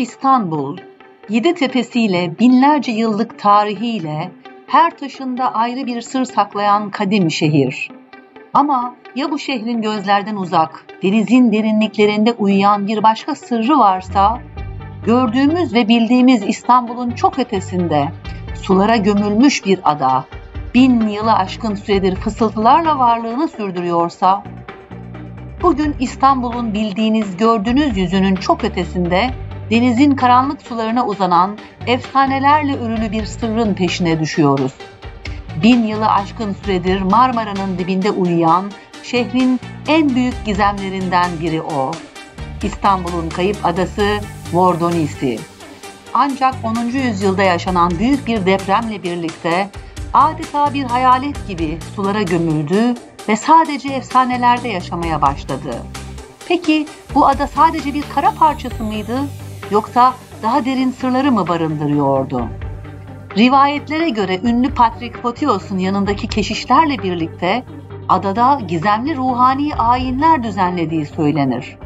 İstanbul, yedi tepesiyle, binlerce yıllık tarihiyle, her taşında ayrı bir sır saklayan kadim şehir. Ama ya bu şehrin gözlerden uzak, denizin derinliklerinde uyuyan bir başka sırrı varsa, gördüğümüz ve bildiğimiz İstanbul'un çok ötesinde, sulara gömülmüş bir ada, 1000 yılı aşkın süredir fısıltılarla varlığını sürdürüyorsa, bugün İstanbul'un bildiğiniz, gördüğünüz yüzünün çok ötesinde, denizin karanlık sularına uzanan, efsanelerle örülü bir sırrın peşine düşüyoruz. 1000 yılı aşkın süredir Marmara'nın dibinde uyuyan, şehrin en büyük gizemlerinden biri o. İstanbul'un kayıp adası Vordonisi. Ancak 10. yüzyılda yaşanan büyük bir depremle birlikte adeta bir hayalet gibi sulara gömüldü ve sadece efsanelerde yaşamaya başladı. Peki bu ada sadece bir kara parçası mıydı, yoksa daha derin sırları mı barındırıyordu? Rivayetlere göre ünlü Patrik Photios'un yanındaki keşişlerle birlikte adada gizemli ruhani ayinler düzenlediği söylenir.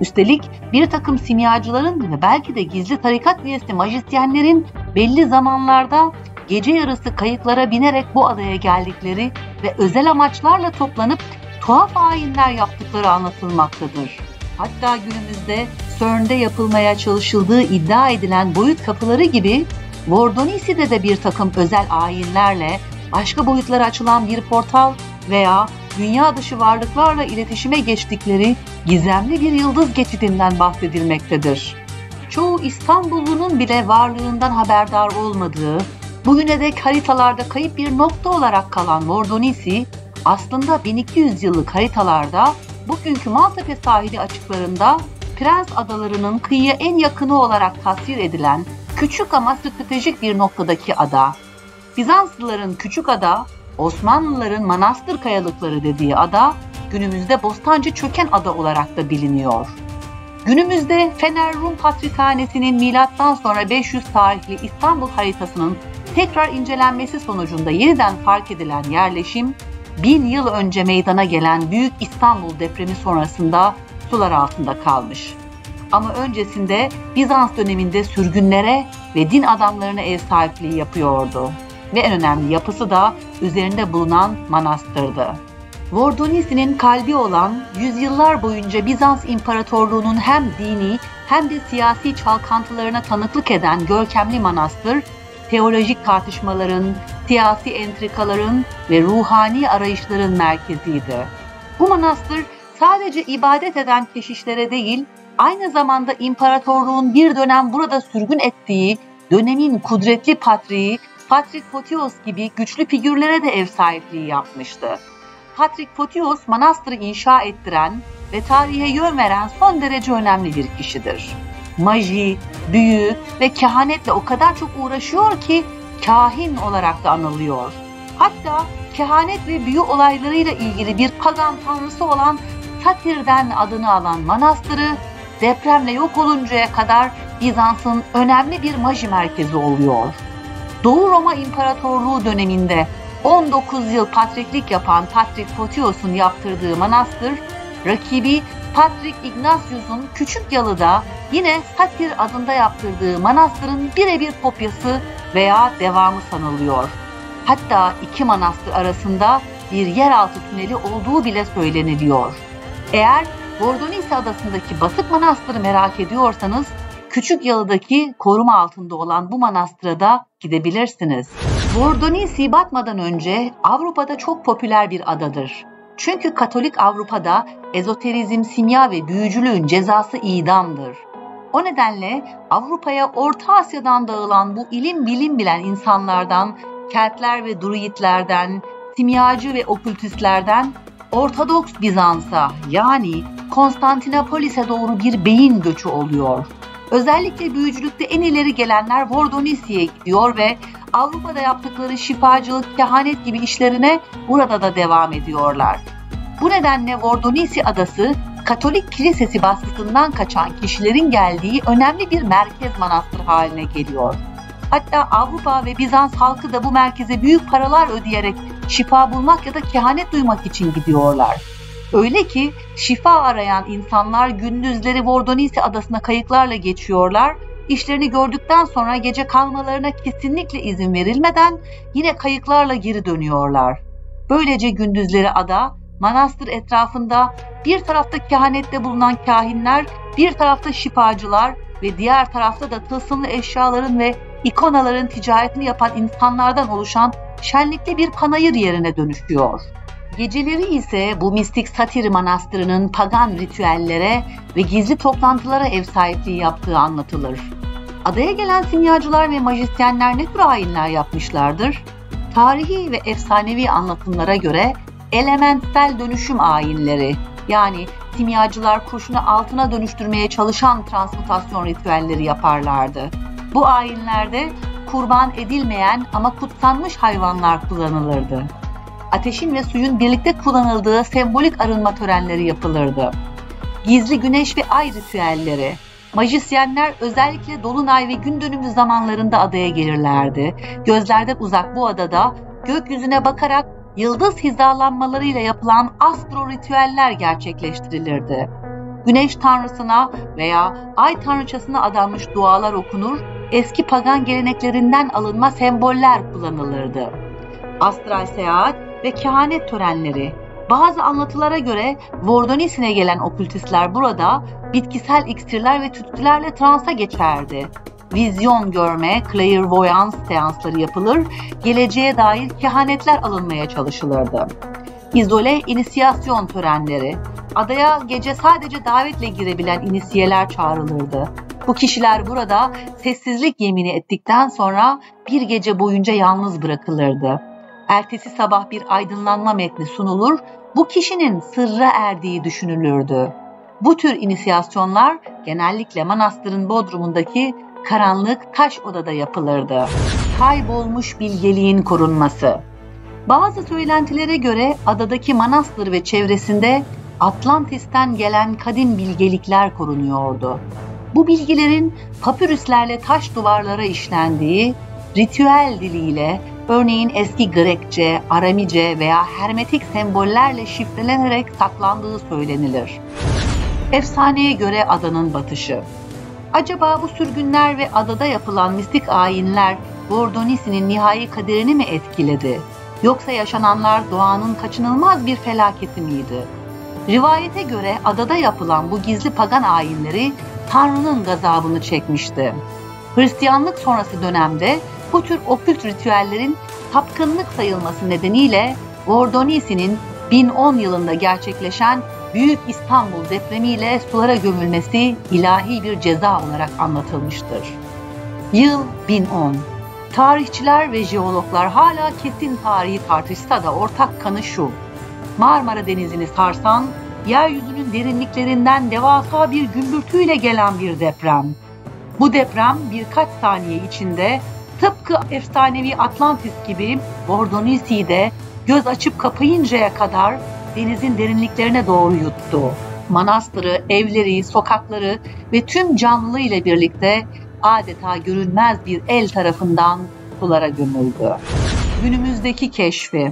Üstelik bir takım simyacıların ve belki de gizli tarikat üyesi majisyenlerin belli zamanlarda gece yarısı kayıklara binerek bu adaya geldikleri ve özel amaçlarla toplanıp tuhaf ayinler yaptıkları anlatılmaktadır. Hatta günümüzde CERN'de yapılmaya çalışıldığı iddia edilen boyut kapıları gibi Vordonisi'de de bir takım özel ayinlerle başka boyutlara açılan bir portal veya dünya dışı varlıklarla iletişime geçtikleri gizemli bir yıldız geçidinden bahsedilmektedir. Çoğu İstanbullunun bile varlığından haberdar olmadığı, bugüne dek haritalarda kayıp bir nokta olarak kalan Vordonisi, aslında 1200 yıllık haritalarda bugünkü Maltepe sahili açıklarında Prens Adaları'nın kıyıya en yakını olarak tasvir edilen küçük ama stratejik bir noktadaki ada. Bizanslıların Küçük Ada, Osmanlıların Manastır Kayalıkları dediği ada, günümüzde Bostancı Çöken Ada olarak da biliniyor. Günümüzde Fener Rum Patrikhanesi'nin M.Ö. 500 tarihli İstanbul haritasının tekrar incelenmesi sonucunda yeniden fark edilen yerleşim, 1000 yıl önce meydana gelen Büyük İstanbul depremi sonrasında sular altında kalmış. Ama öncesinde Bizans döneminde sürgünlere ve din adamlarına ev sahipliği yapıyordu. Ve en önemli yapısı da üzerinde bulunan manastırdı. Vordonisi'nin kalbi olan, yüzyıllar boyunca Bizans İmparatorluğu'nun hem dini hem de siyasi çalkantılarına tanıklık eden görkemli manastır, teolojik tartışmaların, siyasi entrikaların ve ruhani arayışların merkeziydi. Bu manastır sadece ibadet eden keşişlere değil, aynı zamanda imparatorluğun bir dönem burada sürgün ettiği dönemin kudretli patriği Patrik Photios gibi güçlü figürlere de ev sahipliği yapmıştı. Patrik Photios manastırı inşa ettiren ve tarihe yön veren son derece önemli bir kişidir. Maji, büyü ve kehanetle o kadar çok uğraşıyor ki kahin olarak da anılıyor. Hatta kehanet ve büyü olaylarıyla ilgili bir pagan tanrısı olan Satir'den adını alan manastırı depremle yok oluncaya kadar Bizans'ın önemli bir maji merkezi oluyor. Doğu Roma İmparatorluğu döneminde 19 yıl patriklik yapan Patrik Photios'un yaptırdığı manastır, rakibi Patrik Ignatius'un Küçükyalı'da yine Satir adında yaptırdığı manastırın birebir kopyası veya devamı sanılıyor. Hatta iki manastır arasında bir yeraltı tüneli olduğu bile söyleniliyor. Eğer Vordonisi adasındaki Batık Manastırı merak ediyorsanız, Küçükyalı'daki koruma altında olan bu manastıra da gidebilirsiniz. Vordonisi batmadan önce Avrupa'da çok popüler bir adadır. Çünkü Katolik Avrupa'da ezoterizm, simya ve büyücülüğün cezası idamdır. O nedenle Avrupa'ya Orta Asya'dan dağılan bu ilim bilim bilen insanlardan, Keltler ve Druidlerden, simyacı ve okültistlerden Ortodoks Bizans'a yani Konstantinopolis'e doğru bir beyin göçü oluyor. Özellikle büyücülükte en ileri gelenler Vordonisi'ye gidiyor ve Avrupa'da yaptıkları şifacılık, kehanet gibi işlerine burada da devam ediyorlar. Bu nedenle Vordonisi adası Katolik Kilisesi baskısından kaçan kişilerin geldiği önemli bir merkez manastır haline geliyor. Hatta Avrupa ve Bizans halkı da bu merkeze büyük paralar ödeyerek şifa bulmak ya da kehanet duymak için gidiyorlar. Öyle ki şifa arayan insanlar gündüzleri Vordonisi adasına kayıklarla geçiyorlar işlerini gördükten sonra gece kalmalarına kesinlikle izin verilmeden yine kayıklarla geri dönüyorlar. Böylece gündüzleri ada, manastır etrafında bir tarafta kehanette bulunan kahinler, bir tarafta şifacılar ve diğer tarafta da tılsımlı eşyaların ve ikonaların ticaretini yapan insanlardan oluşan şenlikli bir panayır yerine dönüşüyor. Geceleri ise bu mistik Satir Manastırı'nın pagan ritüellere ve gizli toplantılara ev sahipliği yaptığı anlatılır. Adaya gelen simyacılar ve majisyenler ne tür ayinler yapmışlardır? Tarihi ve efsanevi anlatımlara göre elementsel dönüşüm ayinleri, yani simyacılar kurşunu altına dönüştürmeye çalışan transmutasyon ritüelleri yaparlardı. Bu ayinlerde kurban edilmeyen ama kutsanmış hayvanlar kullanılırdı. Ateşin ve suyun birlikte kullanıldığı sembolik arınma törenleri yapılırdı. Gizli güneş ve ay ritüelleri. Majisyenler özellikle dolunay ve gün dönümü zamanlarında adaya gelirlerdi. Gözlerden uzak bu adada gökyüzüne bakarak yıldız hizalanmalarıyla yapılan astro ritüeller gerçekleştirilirdi. Güneş tanrısına veya ay tanrıçasına adanmış dualar okunur, eski pagan geleneklerinden alınma semboller kullanılırdı. Astral seyahat ve kehanet törenleri. Bazı anlatılara göre Vordonis'ine gelen okültistler burada bitkisel iksirler ve tütsülerle transa geçerdi. Vizyon görme, clairvoyance seansları yapılır, geleceğe dair kehanetler alınmaya çalışılırdı. İzole inisiyasyon törenleri. Adaya gece sadece davetle girebilen inisiyeler çağrılırdı. Bu kişiler burada sessizlik yemini ettikten sonra bir gece boyunca yalnız bırakılırdı. Ertesi sabah bir aydınlanma metni sunulur, bu kişinin sırra erdiği düşünülürdü. Bu tür inisiyasyonlar genellikle manastırın bodrumundaki karanlık taş odada yapılırdı. Kaybolmuş bilgeliğin korunması. Bazı söylentilere göre adadaki manastır ve çevresinde Atlantis'ten gelen kadim bilgelikler korunuyordu. Bu bilgilerin papürüslerle taş duvarlara işlendiği, ritüel diliyle, örneğin eski Grekçe, Aramice veya hermetik sembollerle şifrelenerek saklandığı söylenilir. Efsaneye göre adanın batışı. Acaba bu sürgünler ve adada yapılan mistik ayinler Vordonis'in nihai kaderini mi etkiledi? Yoksa yaşananlar doğanın kaçınılmaz bir felaketi miydi? Rivayete göre adada yapılan bu gizli pagan ayinleri Tanrı'nın gazabını çekmişti. Hristiyanlık sonrası dönemde bu tür okült ritüellerin tapkınlık sayılması nedeniyle Vordonis'in 1010 yılında gerçekleşen Büyük İstanbul depremiyle sulara gömülmesi ilahi bir ceza olarak anlatılmıştır. Yıl 1010. Tarihçiler ve jeologlar hala kesin tarihi tartışsa da ortak kanı şu: Marmara Denizi'ni sarsan, yeryüzünün derinliklerinden devasa bir gümbürtüyle gelen bir deprem. Bu deprem birkaç saniye içinde tıpkı efsanevi Atlantis gibi Vordonis'i de göz açıp kapayıncaya kadar denizin derinliklerine doğru yuttu. Manastırı, evleri, sokakları ve tüm canlılığıyla birlikte adeta görünmez bir el tarafından sulara gömüldü. Günümüzdeki keşfi.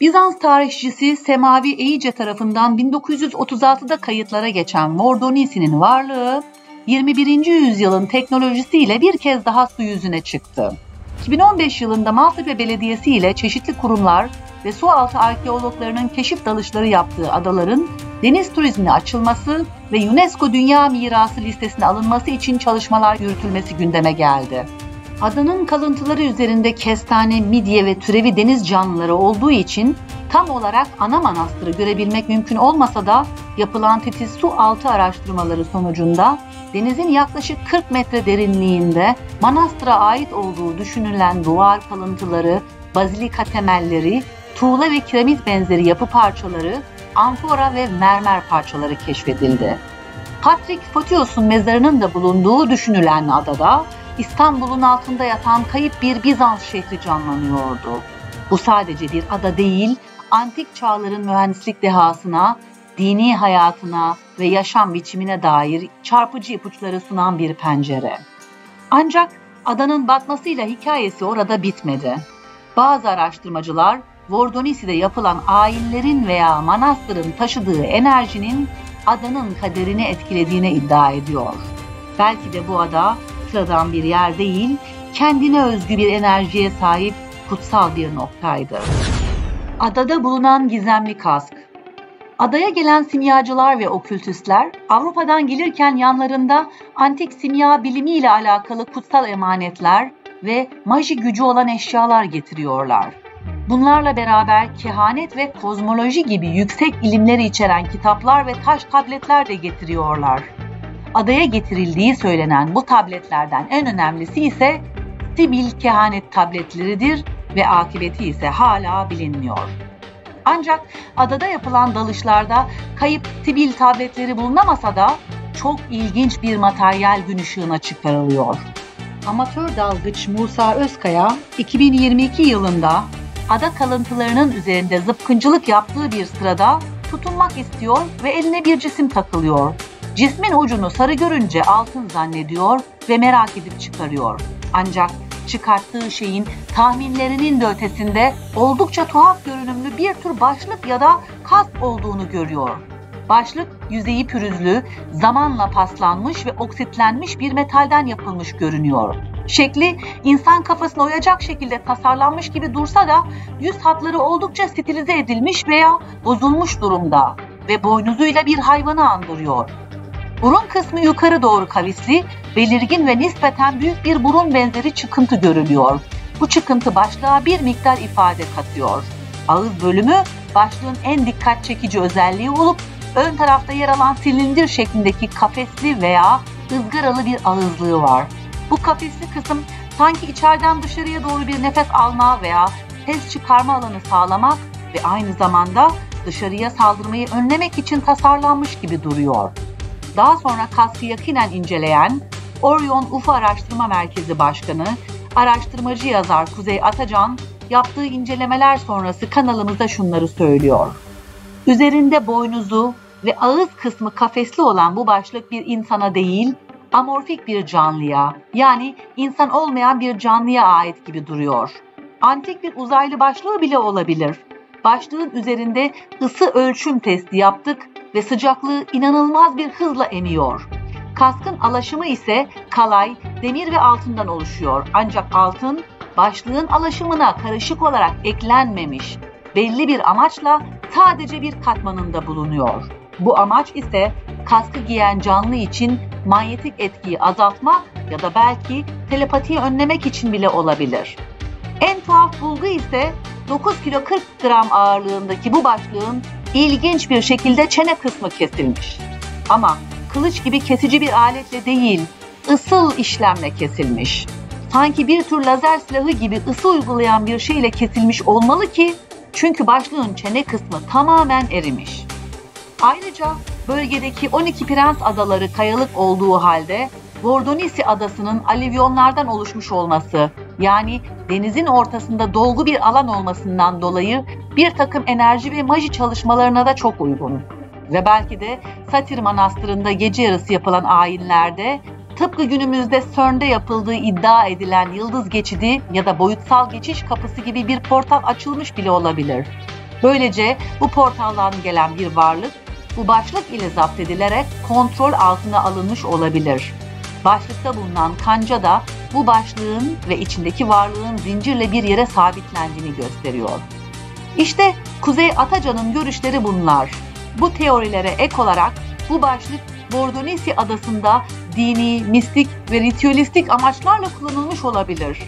Bizans tarihçisi Semavi Eyice tarafından 1936'da kayıtlara geçen Vordonis'in varlığı 21. yüzyılın teknolojisiyle bir kez daha su yüzüne çıktı. 2015 yılında Maltepe Belediyesi ile çeşitli kurumlar ve sualtı arkeologlarının keşif dalışları yaptığı adaların deniz turizmine açılması ve UNESCO Dünya Mirası listesine alınması için çalışmalar yürütülmesi gündeme geldi. Adanın kalıntıları üzerinde kestane, midye ve türevi deniz canlıları olduğu için tam olarak ana manastırı görebilmek mümkün olmasa da yapılan titiz su altı araştırmaları sonucunda denizin yaklaşık 40 metre derinliğinde manastıra ait olduğu düşünülen duvar kalıntıları, bazilika temelleri, tuğla ve kiremit benzeri yapı parçaları, amfora ve mermer parçaları keşfedildi. Patrick Photios'un mezarının da bulunduğu düşünülen adada İstanbul'un altında yatan kayıp bir Bizans şehri canlanıyordu. Bu sadece bir ada değil, antik çağların mühendislik dehasına, dini hayatına ve yaşam biçimine dair çarpıcı ipuçları sunan bir pencere. Ancak adanın batmasıyla hikayesi orada bitmedi. Bazı araştırmacılar Vordonis'de yapılan ayinlerin veya manastırın taşıdığı enerjinin adanın kaderini etkilediğine iddia ediyor. Belki de bu ada sıradan bir yer değil, kendine özgü bir enerjiye sahip kutsal bir noktaydı. Adada bulunan gizemli kask. Adaya gelen simyacılar ve okültistler Avrupa'dan gelirken yanlarında antik simya bilimiyle alakalı kutsal emanetler ve maji gücü olan eşyalar getiriyorlar. Bunlarla beraber kehanet ve kozmoloji gibi yüksek ilimleri içeren kitaplar ve taş tabletler de getiriyorlar. Adaya getirildiği söylenen bu tabletlerden en önemlisi ise Sibil kehanet tabletleridir ve akıbeti ise hala bilinmiyor. Ancak adada yapılan dalışlarda kayıp Sibil tabletleri bulunamasa da çok ilginç bir materyal gün ışığına çıkarılıyor. Amatör dalgıç Musa Özkaya 2022 yılında ada kalıntılarının üzerinde zıpkıncılık yaptığı bir sırada tutunmak istiyor ve eline bir cisim takılıyor. Cismin ucunu sarı görünce altın zannediyor ve merak edip çıkarıyor. Ancak çıkarttığı şeyin tahminlerinin de ötesinde oldukça tuhaf görünümlü bir tür başlık ya da kask olduğunu görüyor. Başlık yüzeyi pürüzlü, zamanla paslanmış ve oksitlenmiş bir metalden yapılmış görünüyor. Şekli insan kafasına uyacak şekilde tasarlanmış gibi dursa da yüz hatları oldukça stilize edilmiş veya bozulmuş durumda ve boynuzuyla bir hayvanı andırıyor. Burun kısmı yukarı doğru kavisli, belirgin ve nispeten büyük bir burun benzeri çıkıntı görülüyor. Bu çıkıntı başlığa bir miktar ifade katıyor. Ağız bölümü başlığın en dikkat çekici özelliği olup ön tarafta yer alan silindir şeklindeki kafesli veya ızgaralı bir ağızlığı var. Bu kafesli kısım sanki içeriden dışarıya doğru bir nefes alma veya ses çıkarma alanı sağlamak ve aynı zamanda dışarıya saldırmayı önlemek için tasarlanmış gibi duruyor. Daha sonra kaskı yakinen inceleyen Orion UFO Araştırma Merkezi Başkanı, araştırmacı yazar Kuzey Atacan yaptığı incelemeler sonrası kanalımızda şunları söylüyor. Üzerinde boynuzu ve ağız kısmı kafesli olan bu başlık bir insana değil, amorfik bir canlıya, yani insan olmayan bir canlıya ait gibi duruyor. Antik bir uzaylı başlığı bile olabilir. Başlığın üzerinde ısı ölçüm testi yaptık ve sıcaklığı inanılmaz bir hızla emiyor. Kaskın alaşımı ise kalay, demir ve altından oluşuyor. Ancak altın başlığın alaşımına karışık olarak eklenmemiş. Belli bir amaçla sadece bir katmanında bulunuyor. Bu amaç ise kaskı giyen canlı için manyetik etkiyi azaltmak ya da belki telepatiyi önlemek için bile olabilir. En tuhaf bulgu ise 9 kilo 40 gram ağırlığındaki bu başlığın ilginç bir şekilde çene kısmı kesilmiş. Ama kılıç gibi kesici bir aletle değil, ısıl işlemle kesilmiş. Sanki bir tür lazer silahı gibi ısı uygulayan bir şeyle kesilmiş olmalı ki, çünkü başlığın çene kısmı tamamen erimiş. Ayrıca bölgedeki 12 Prens adaları kayalık olduğu halde Vordonisi adasının alüvyonlardan oluşmuş olması, yani denizin ortasında dolgu bir alan olmasından dolayı bir takım enerji ve maji çalışmalarına da çok uygun. Ve belki de Satir Manastırı'nda gece yarısı yapılan ayinlerde tıpkı günümüzde CERN'de yapıldığı iddia edilen yıldız geçidi ya da boyutsal geçiş kapısı gibi bir portal açılmış bile olabilir. Böylece bu portaldan gelen bir varlık bu başlık ile zapt edilerek kontrol altına alınmış olabilir. Başlıkta bulunan kanca da bu başlığın ve içindeki varlığın zincirle bir yere sabitlendiğini gösteriyor. İşte Kuzey Atacan'ın görüşleri bunlar. Bu teorilere ek olarak bu başlık Bordonisi adasında dini, mistik ve ritüelistik amaçlarla kullanılmış olabilir.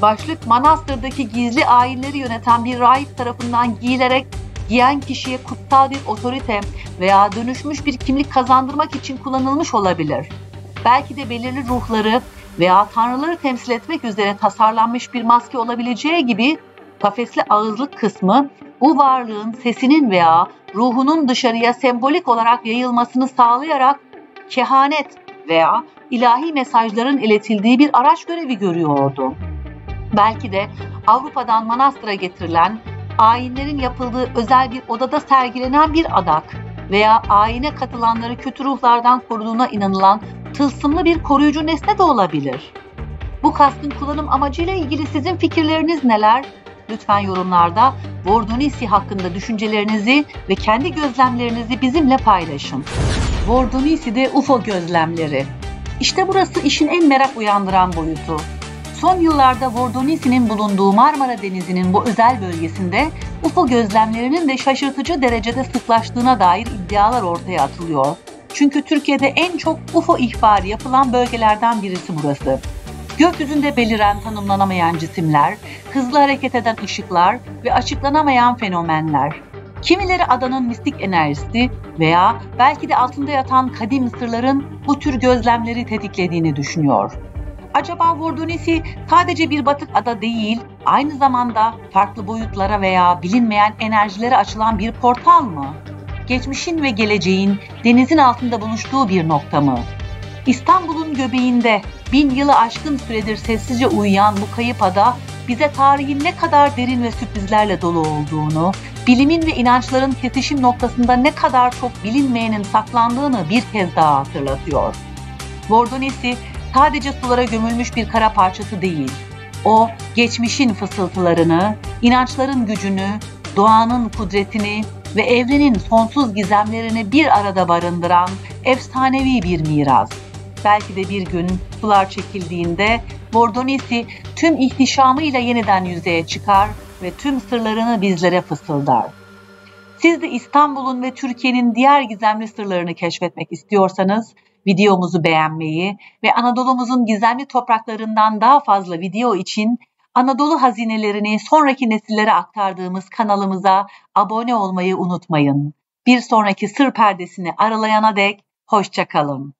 Başlık manastırdaki gizli ayinleri yöneten bir rahip tarafından giyilerek giyen kişiye kutsal bir otorite veya dönüşmüş bir kimlik kazandırmak için kullanılmış olabilir. Belki de belirli ruhları veya tanrıları temsil etmek üzere tasarlanmış bir maske olabileceği gibi kafesli ağızlık kısmı bu varlığın sesinin veya ruhunun dışarıya sembolik olarak yayılmasını sağlayarak kehanet veya ilahi mesajların iletildiği bir araç görevi görüyordu. Belki de Avrupa'dan manastıra getirilen, ayinlerin yapıldığı özel bir odada sergilenen bir adak veya ayine katılanları kötü ruhlardan koruduğuna inanılan tılsımlı bir koruyucu nesne de olabilir. Bu kaskın kullanım amacıyla ilgili sizin fikirleriniz neler? Lütfen yorumlarda Vordonisi hakkında düşüncelerinizi ve kendi gözlemlerinizi bizimle paylaşın. Vordonisi'de UFO gözlemleri. İşte burası işin en merak uyandıran boyutu. Son yıllarda Vordonisi'nin bulunduğu Marmara Denizi'nin bu özel bölgesinde UFO gözlemlerinin de şaşırtıcı derecede sıklaştığına dair iddialar ortaya atılıyor. Çünkü Türkiye'de en çok UFO ihbarı yapılan bölgelerden birisi burası. Gökyüzünde beliren tanımlanamayan cisimler, hızlı hareket eden ışıklar ve açıklanamayan fenomenler. Kimileri adanın mistik enerjisi veya belki de altında yatan kadim sırların bu tür gözlemleri tetiklediğini düşünüyor. Acaba Vordonisi sadece bir batık ada değil, aynı zamanda farklı boyutlara veya bilinmeyen enerjilere açılan bir portal mı? Geçmişin ve geleceğin denizin altında buluştuğu bir nokta mı? İstanbul'un göbeğinde 1000 yılı aşkın süredir sessizce uyuyan bu kayıp ada bize tarihin ne kadar derin ve sürprizlerle dolu olduğunu, bilimin ve inançların kesişim noktasında ne kadar çok bilinmeyenin saklandığını bir kez daha hatırlatıyor. Vordonisi sadece sulara gömülmüş bir kara parçası değil. O, geçmişin fısıltılarını, inançların gücünü, doğanın kudretini ve evrenin sonsuz gizemlerini bir arada barındıran efsanevi bir miras. Belki de bir gün sular çekildiğinde Vordonisi tüm ihtişamıyla yeniden yüzeye çıkar ve tüm sırlarını bizlere fısıldar. Siz de İstanbul'un ve Türkiye'nin diğer gizemli sırlarını keşfetmek istiyorsanız videomuzu beğenmeyi ve Anadolu'muzun gizemli topraklarından daha fazla video için Anadolu hazinelerini sonraki nesillere aktardığımız kanalımıza abone olmayı unutmayın. Bir sonraki sır perdesini aralayana dek hoşça kalın.